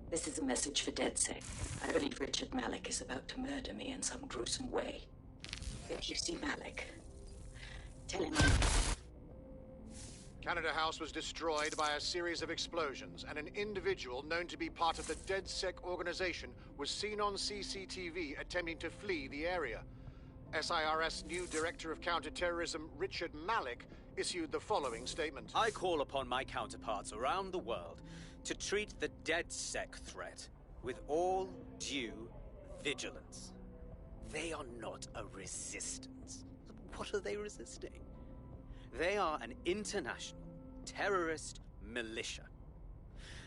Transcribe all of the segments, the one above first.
This is a message for DedSec. I believe Richard Malik is about to murder me in some gruesome way. If you see Malik, tell him Canada House was destroyed by a series of explosions, and an individual known to be part of the DedSec organization was seen on CCTV attempting to flee the area. SIRS new Director of Counterterrorism, Richard Malik, issued the following statement. I call upon my counterparts around the world to treat the DedSec threat with all due vigilance. They are not a resistance. What are they resisting? They are an international terrorist militia.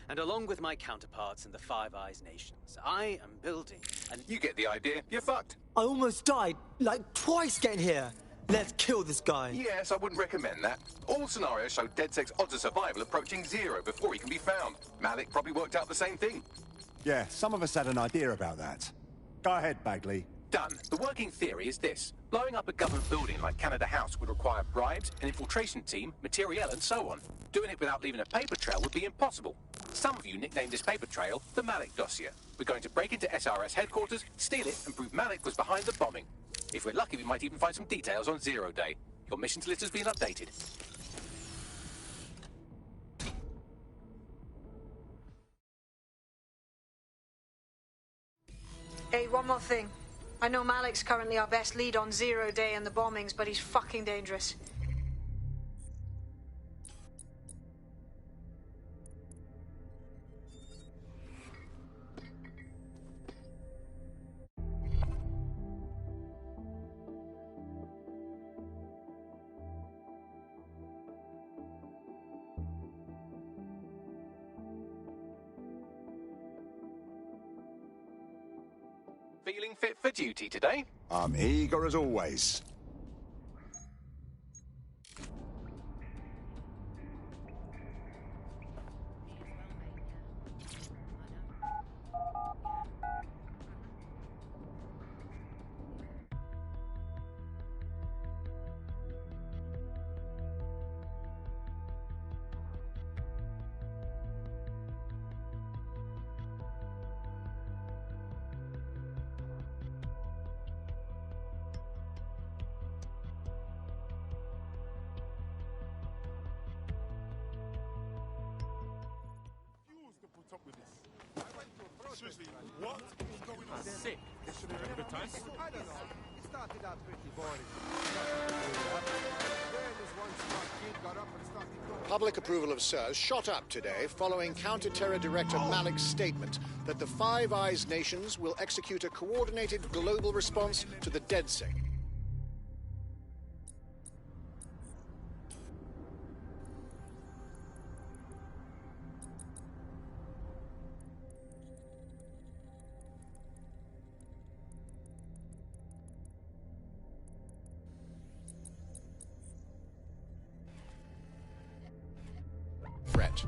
And along with my counterparts in the Five Eyes nations, I am building an... You get the idea. You're fucked. I almost died, like twice getting here. Let's kill this guy. Yes, I wouldn't recommend that. All scenarios show DedSec's odds of survival approaching 0 before he can be found. Malik probably worked out the same thing. Yeah, some of us had an idea about that. Go ahead, Bagley. Done. The working theory is this. Blowing up a government building like Canada House would require bribes, an infiltration team, materiel, and so on. Doing it without leaving a paper trail would be impossible. Some of you nicknamed this paper trail the Malik dossier. We're going to break into SRS headquarters, steal it, and prove Malik was behind the bombing. If we're lucky, we might even find some details on Zero Day. Your missions list has been updated. Hey, one more thing. I know Malik's currently our best lead on Zero Day and the bombings, but he's fucking dangerous. Feeling fit for duty today? I'm eager as always. Seriously, what is going on? Sick. This should have been a good time. I don't know. It started out pretty boring. Then this one smart kid got up and started going. Public approval of SIRS shot up today following Counter-Terror Director Malik's statement that the Five Eyes nations will execute a coordinated global response to the DedSec. Brandt.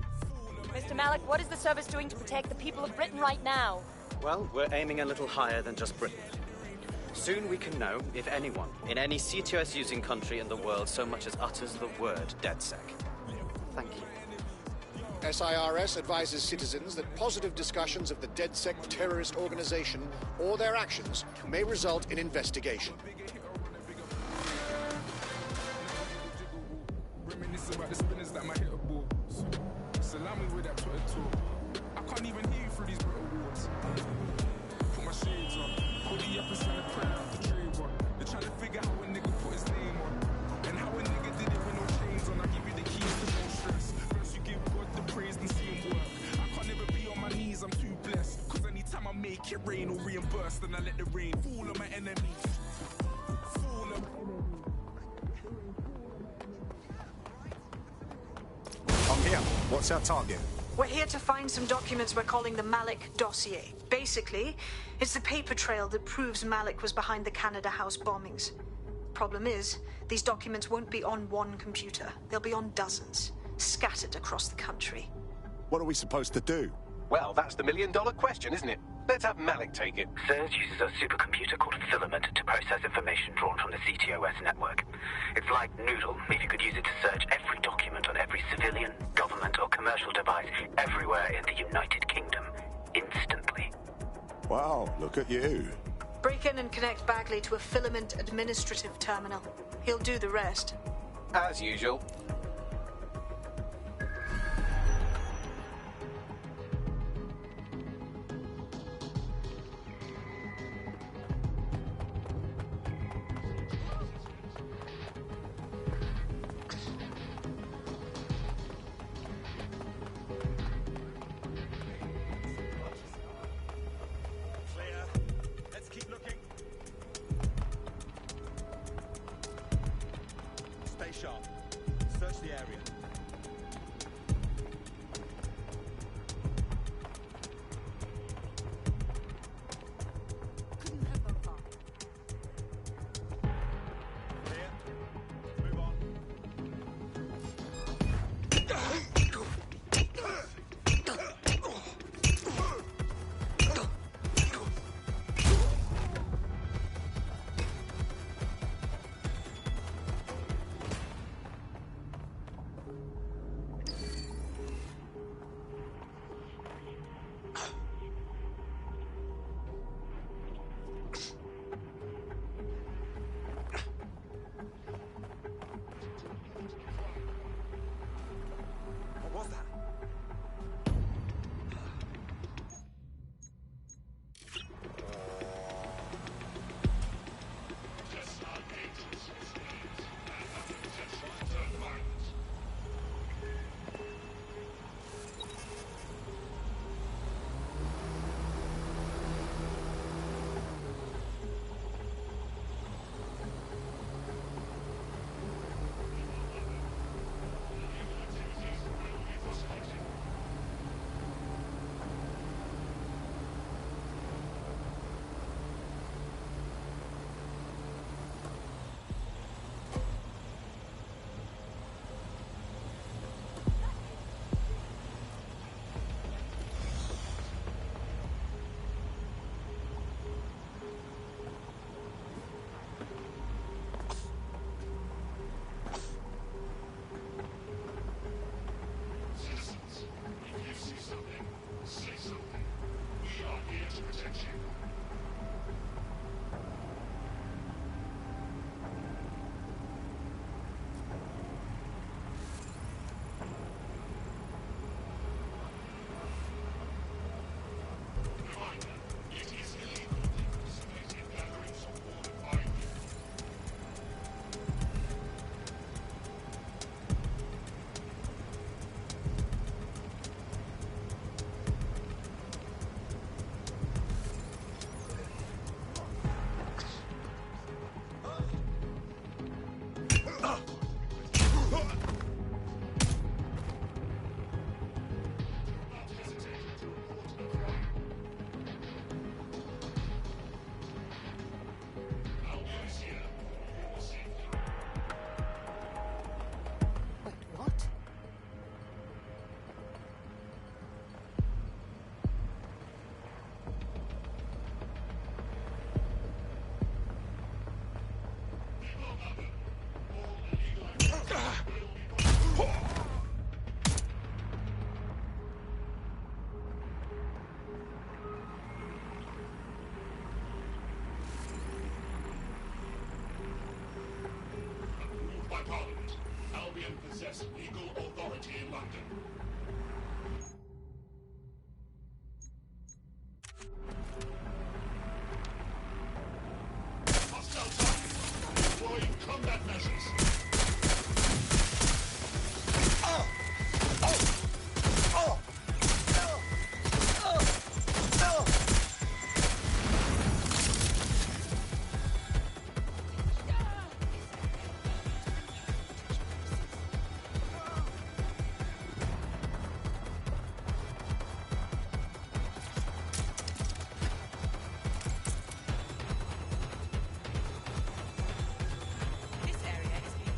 Mr. Malik, what is the service doing to protect the people of Britain right now? Well, we're aiming a little higher than just Britain. Soon we can know if anyone in any CTOS-using country in the world so much as utters the word DedSec. Thank you. SIRS advises citizens that positive discussions of the DedSec terrorist organization or their actions may result in investigation. Reminiscing about the spinners that might hit a ball. Salami with that Twitter talk. I can't even hear you through these Brit Awards. Put my shades on. Put the episode of print out the trade one. They're trying to figure out how a nigga put his name on. And how a nigga did it with no chains on. I give you the keys to no stress. First you give God the praise and see him work. I can't ever be on my knees, I'm too blessed. Cause anytime I make it rain or reimburse, then I let the rain fall on my enemies. Fall on my enemies. I'm here. What's our target? We're here to find some documents we're calling the Malik dossier. Basically, it's the paper trail that proves Malik was behind the Canada House bombings. Problem is, these documents won't be on one computer. They'll be on dozens, scattered across the country. What are we supposed to do? Well, that's the million-dollar question, isn't it? Let's have Malik take it. SIRS uses a supercomputer called Filament to process information drawn from the CTOS network. It's like Noodle, if you could use it to search every document on every civilian, government or commercial device everywhere in the United Kingdom. instantly. Wow, look at you. Break in and connect Bagley to a filament administrative terminal. He'll do the rest. As usual. possess legal authority in London. Hostile target. Deploying combat measures. This area is being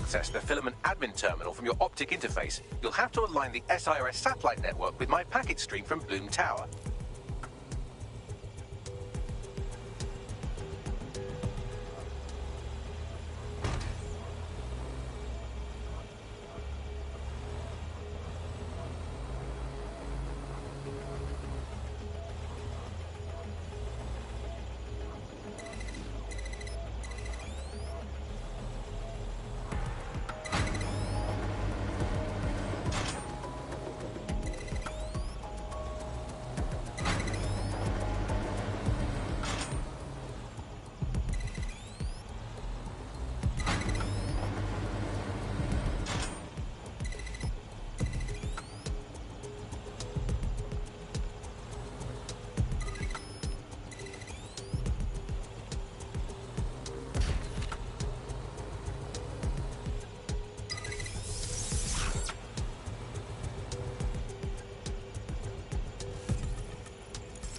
access the filament admin terminal from your optic interface, you'll have to align the SIRS satellite network with my packet stream from Bloom Tower.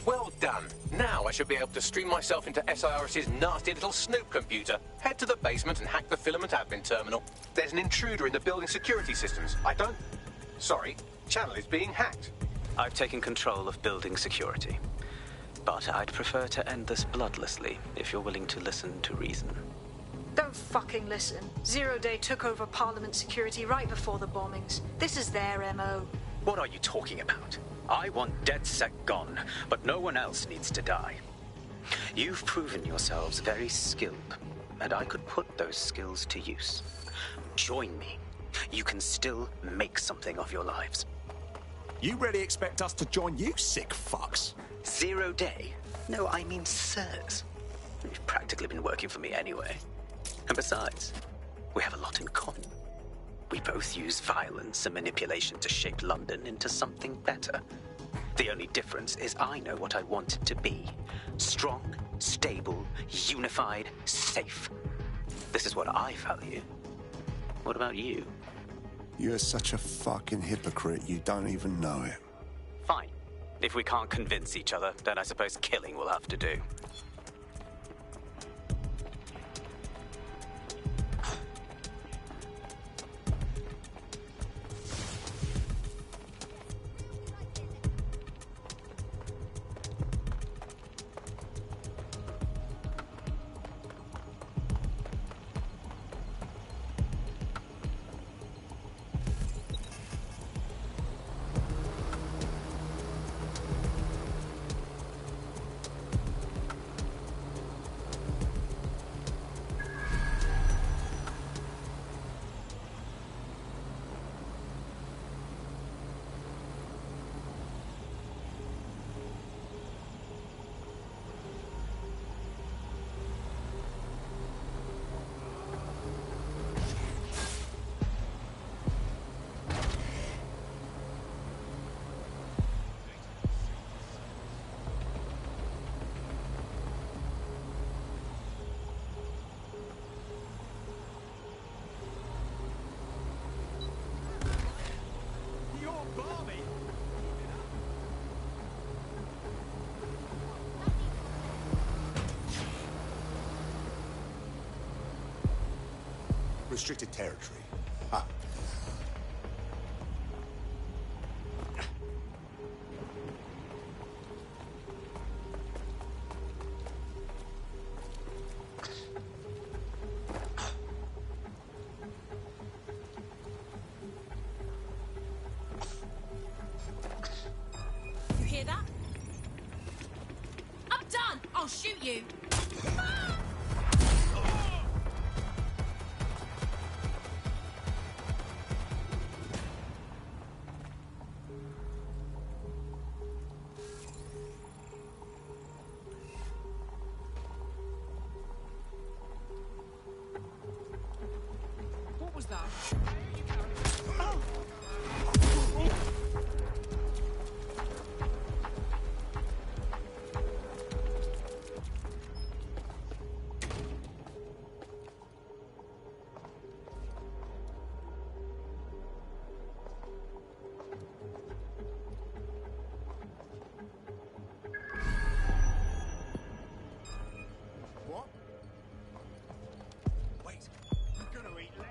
Well done. Now I should be able to stream myself into SIRS's nasty little snoop computer, head to the basement and hack the filament admin terminal. There's an intruder in the building security systems. Sorry, channel is being hacked. I've taken control of building security. But I'd prefer to end this bloodlessly, if you're willing to listen to reason. Don't fucking listen. Zero Day took over Parliament security right before the bombings. This is their MO. What are you talking about? I want DedSec gone, but no one else needs to die. You've proven yourselves very skilled, and I could put those skills to use. Join me. You can still make something of your lives. You really expect us to join you, sick fucks? 0 Day? No, I mean sirs. You've practically been working for me anyway. And besides, we have a lot in common. We both use violence and manipulation to shape London into something better. The only difference is I know what I want it to be. Strong, stable, unified, safe. This is what I value. What about you? You're such a fucking hypocrite, you don't even know it. Fine. If we can't convince each other, then I suppose killing will have to do. Restricted territory. Ah. You hear that? I'm done! I'll shoot you! What was that? What? Wait, you're gonna eat lead?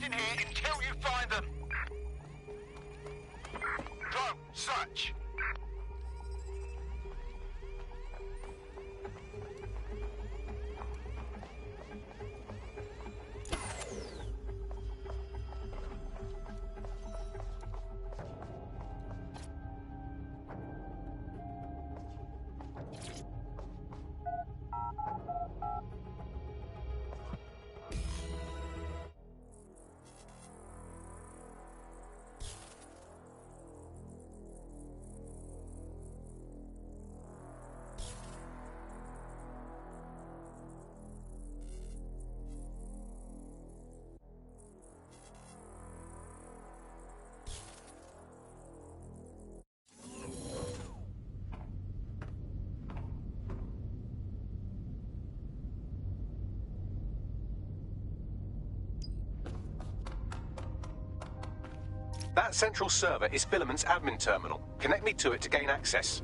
in here until you find them. Go, search. That central server is Filament's admin terminal. Connect me to it to gain access.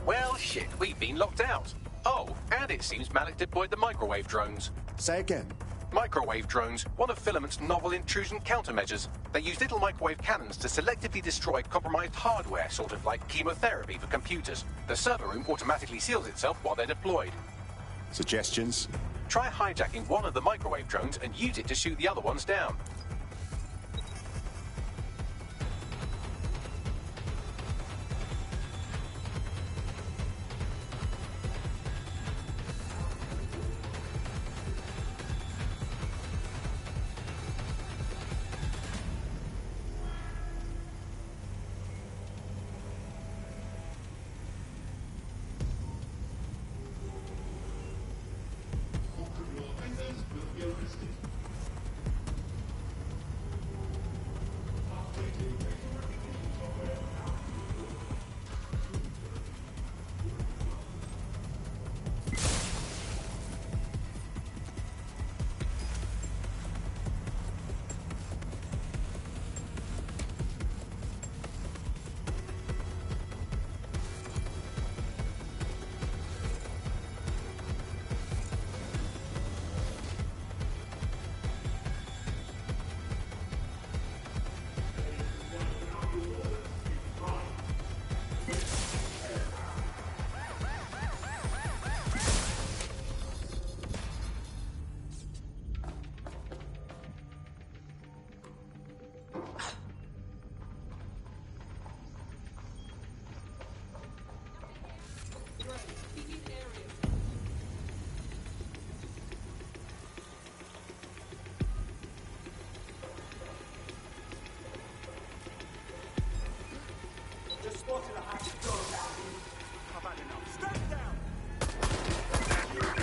Well, shit, we've been locked out. Oh, and it seems Malik deployed the microwave drones. Say again. Microwave drones, one of Filament's novel intrusion countermeasures. They use little microwave cannons to selectively destroy compromised hardware, sort of like chemotherapy for computers. The server room automatically seals itself while they're deployed. Suggestions? Try hijacking one of the microwave drones and use it to shoot the other ones down.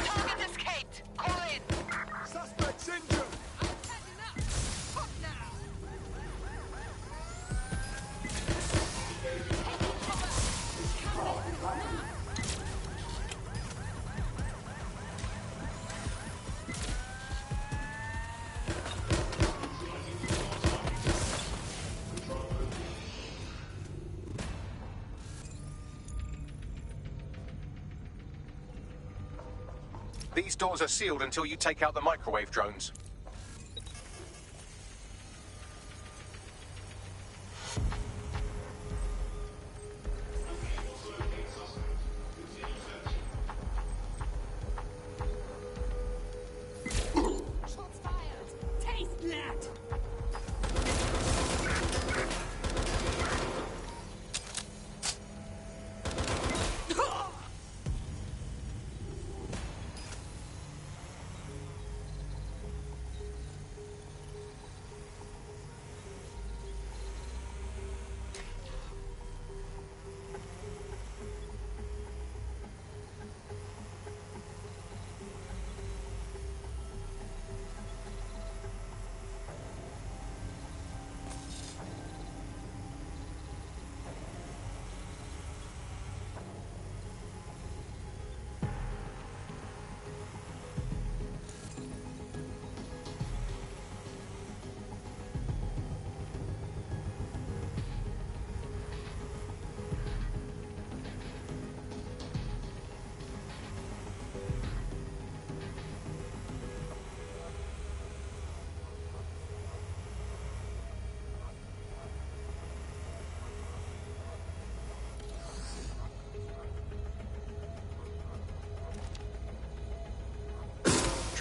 Target escaped. Call in. Suspect's injured. These doors are sealed until you take out the microwave drones.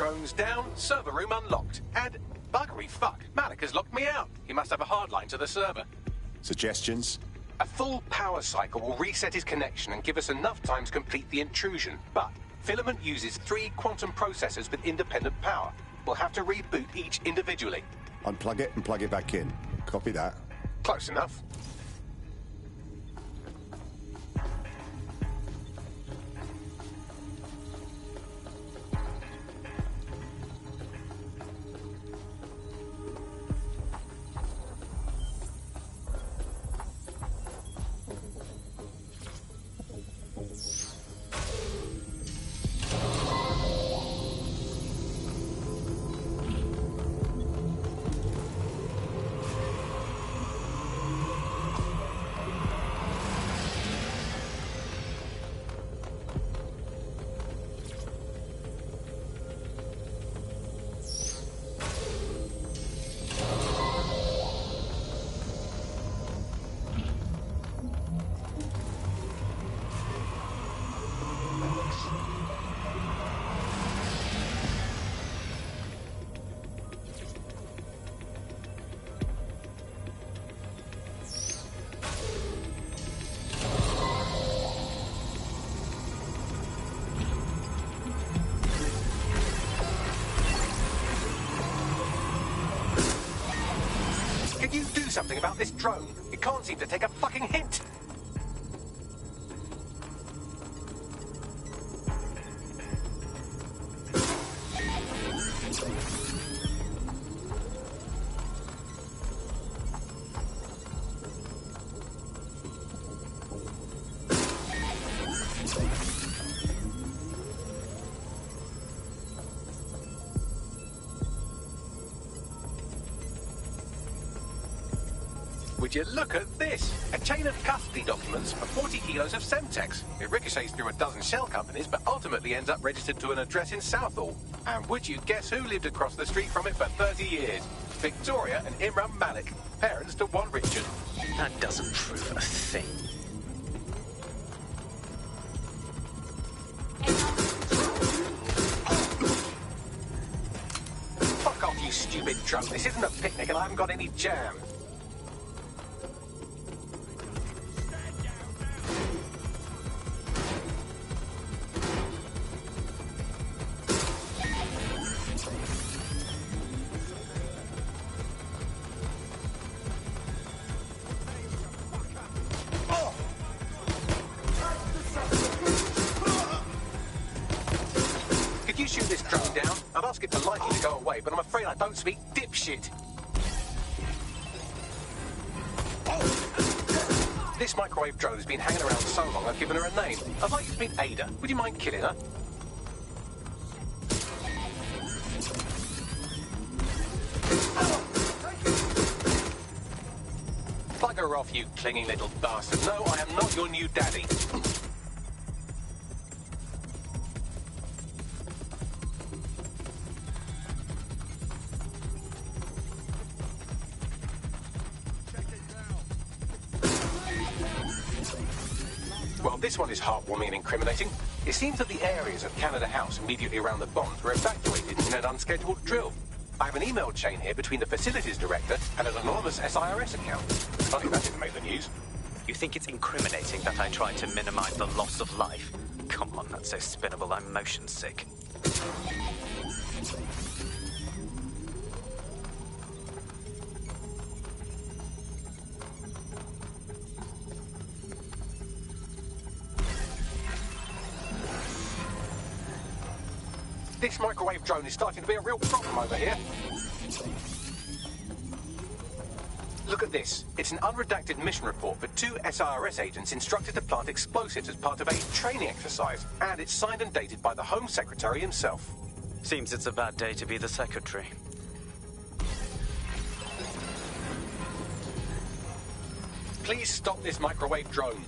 drones down, server room unlocked. And, buggery fuck, Malik has locked me out. He must have a hard line to the server. Suggestions? A full power cycle will reset his connection and give us enough time to complete the intrusion. But Filament uses 3 quantum processors with independent power. We'll have to reboot each individually. Unplug it and plug it back in. Copy that. Close enough. Can you do something about this drone? It can't seem to take a fucking hint. Would you look at this? A chain of custody documents for 40 kilos of Semtex. It ricochets through a dozen shell companies, but ultimately ends up registered to an address in Southall. And would you guess who lived across the street from it for 30 years? Victoria and Imran Malik, parents to one Richard. That doesn't prove a thing. Fuck off, you stupid drone. This isn't a picnic and I haven't got any jam. Shoot this drone down. I'd ask it politely to go away, but I'm afraid I don't speak dipshit. This microwave drone has been hanging around so long I've given her a name. I'd like you to meet Ada. Would you mind killing her? Bugger off, you clinging little bastard. No, I am not your new daddy. Well, this one is heartwarming and incriminating. It seems that the areas of Canada House immediately around the bombs were evacuated in an unscheduled drill. I have an email chain here between the facilities director and an anonymous SIRS account. Funny that didn't make the news. You think it's incriminating that I tried to minimize the loss of life? Come on, that's so spinnable, I'm motion sick. This microwave drone is starting to be a real problem over here. Look at this. It's an unredacted mission report for 2 SIRS agents instructed to plant explosives as part of a training exercise. And it's signed and dated by the Home Secretary himself. Seems it's a bad day to be the Secretary. Please stop this microwave drone.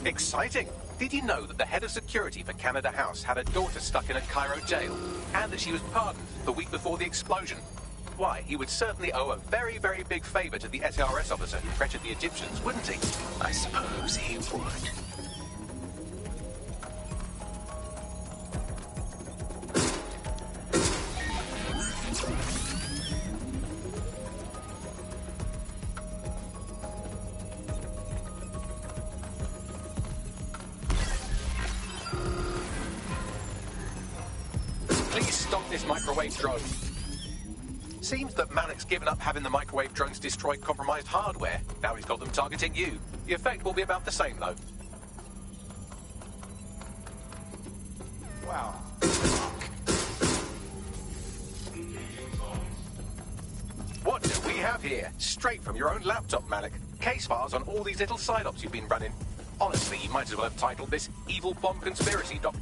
Exciting! Did you know that the head of security for Canada House had a daughter stuck in a Cairo jail, and that she was pardoned the week before the explosion? Why, he would certainly owe a very, very big favor to the SRS officer who pressured the Egyptians, wouldn't he? I suppose he would. Please stop this microwave drone. Seems that Malik's given up having the microwave drones destroy compromised hardware. Now he's got them targeting you. The effect will be about the same, though. Wow. What do we have here? Straight from your own laptop, Malik. Case files on all these little side ops you've been running. Honestly, you might as well have titled this Evil Bomb Conspiracy, Doc.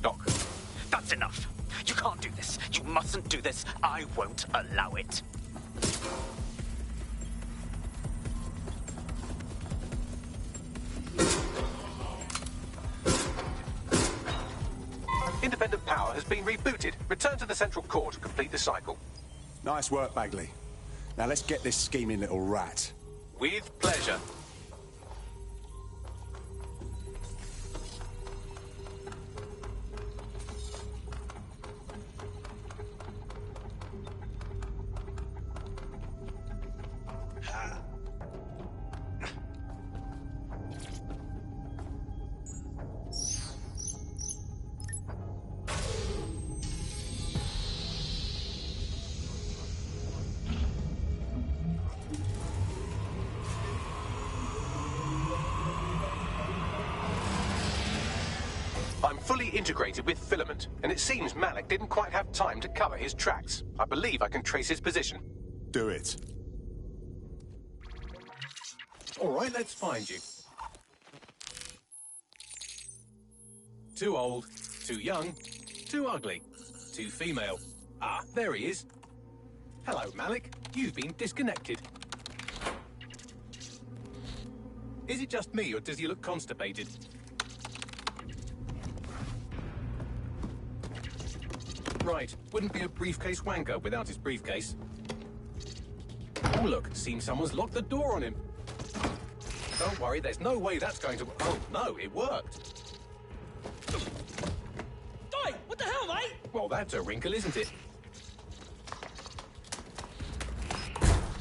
That's enough. You can't do this. You mustn't do this. I won't allow it. Independent power has been rebooted. Return to the central core to complete the cycle. Nice work, Bagley. Now let's get this scheming little rat. With pleasure. I'm fully integrated with Filament, and it seems Malik didn't quite have time to cover his tracks. I believe I can trace his position. Do it. All right, let's find you. Too old, too young, too ugly, too female. Ah, there he is. Hello, Malik. You've been disconnected. Is it just me, or does he look constipated? Right, wouldn't be a briefcase wanker without his briefcase. Oh, look, seems someone's locked the door on him. Don't worry, there's no way that's going to... Oh, no, it worked. Oi, what the hell, mate? Well, that's a wrinkle, isn't it?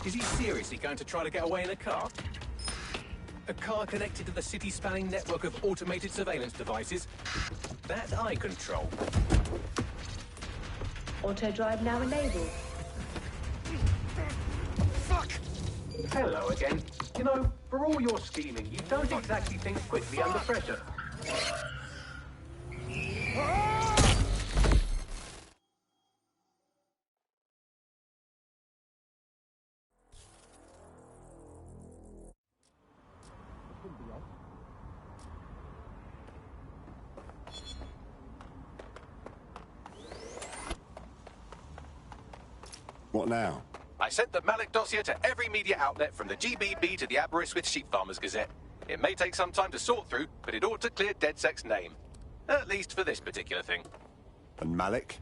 Is he seriously going to try to get away in a car? A car connected to the city-spanning network of automated surveillance devices? That I control. Auto drive now enabled. Fuck! Hello again. You know, for all your scheming, you don't exactly think quickly under pressure. What now? I sent the Malik dossier to every media outlet from the GBB to the Aberystwyth Sheep Farmers Gazette. It may take some time to sort through, but it ought to clear DedSec's name. At least for this particular thing. And Malik?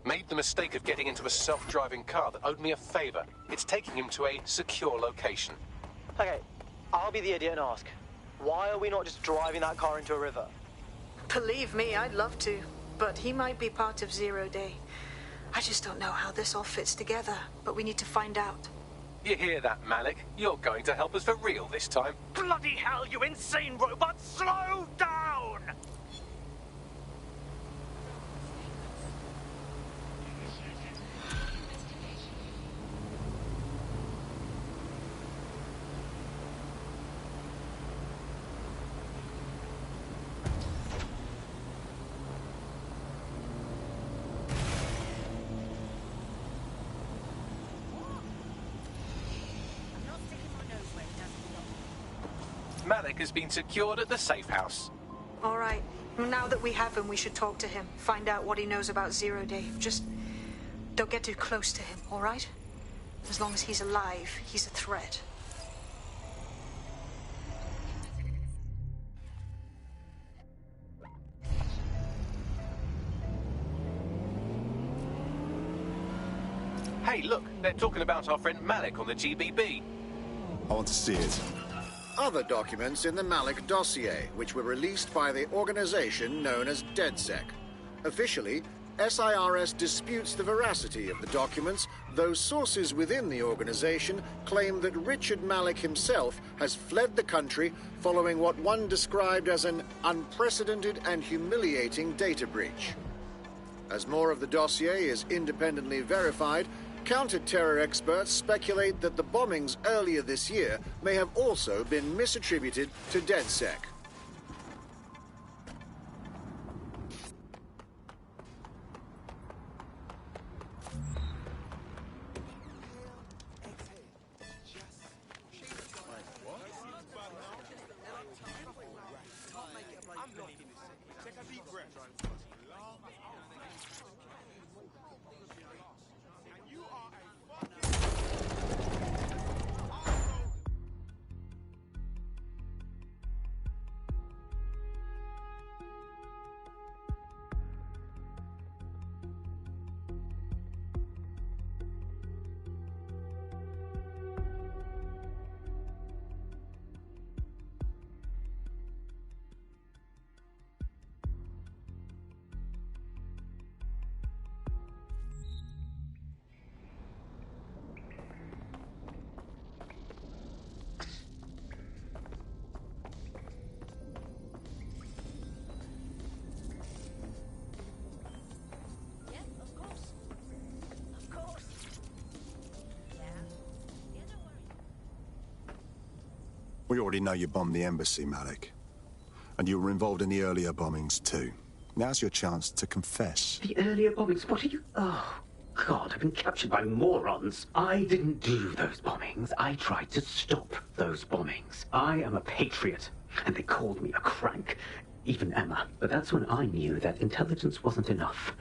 Made the mistake of getting into a self-driving car that owed me a favor. It's taking him to a secure location. Okay, I'll be the idiot and ask, why are we not just driving that car into a river? Believe me, I'd love to, but he might be part of Zero Day. I just don't know how this all fits together, but we need to find out. You hear that, Malik? You're going to help us for real this time. Bloody hell, you insane robot! Slow down! Malik has been secured at the safe house. All right. Now that we have him, we should talk to him. Find out what he knows about Zero Day. Just don't get too close to him, all right? As long as he's alive, he's a threat. Hey, look, they're talking about our friend Malik on the GBB. I want to see it. Other documents in the Malik dossier, which were released by the organization known as DedSec. Officially, SIRS disputes the veracity of the documents, though sources within the organization claim that Richard Malik himself has fled the country following what one described as an unprecedented and humiliating data breach. As more of the dossier is independently verified, counter-terror experts speculate that the bombings earlier this year may have also been misattributed to DedSec. We already know you bombed the embassy, Malik. And you were involved in the earlier bombings, too. Now's your chance to confess. The earlier bombings? What are you... Oh, God, I've been captured by morons. I didn't do those bombings. I tried to stop those bombings. I am a patriot, and they called me a crank. Even Emma. But that's when I knew that intelligence wasn't enough.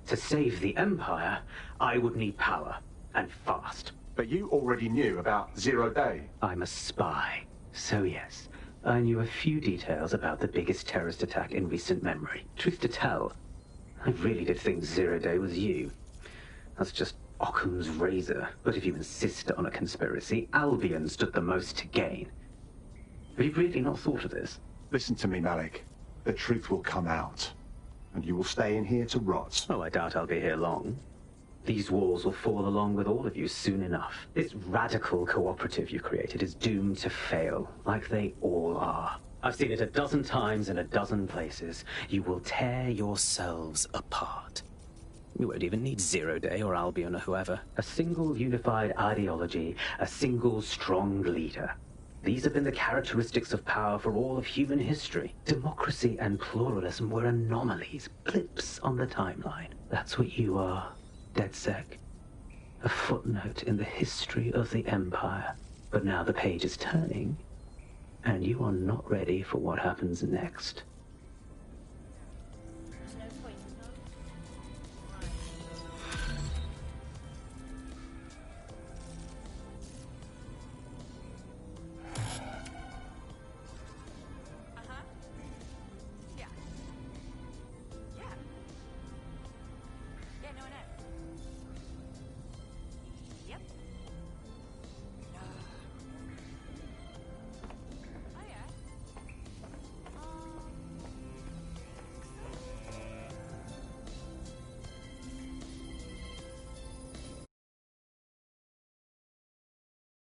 To save the Empire, I would need power, and fast. But you already knew about Zero Day. I'm a spy. So yes, I knew a few details about the biggest terrorist attack in recent memory. Truth to tell, I really did think Zero Day was you. That's just Occam's razor. But if you insist on a conspiracy, Albion stood the most to gain. Have you really not thought of this? Listen to me, Malik. The truth will come out, and you will stay in here to rot. Oh, I doubt I'll be here long. These walls will fall along with all of you soon enough. This radical cooperative you created is doomed to fail, like they all are. I've seen it a dozen times in a dozen places. You will tear yourselves apart. You won't even need Zero Day or Albion or whoever. A single unified ideology, a single strong leader. These have been the characteristics of power for all of human history. Democracy and pluralism were anomalies, blips on the timeline. That's what you are. DedSec. A footnote in the history of the Empire. But now the page is turning, and you are not ready for what happens next.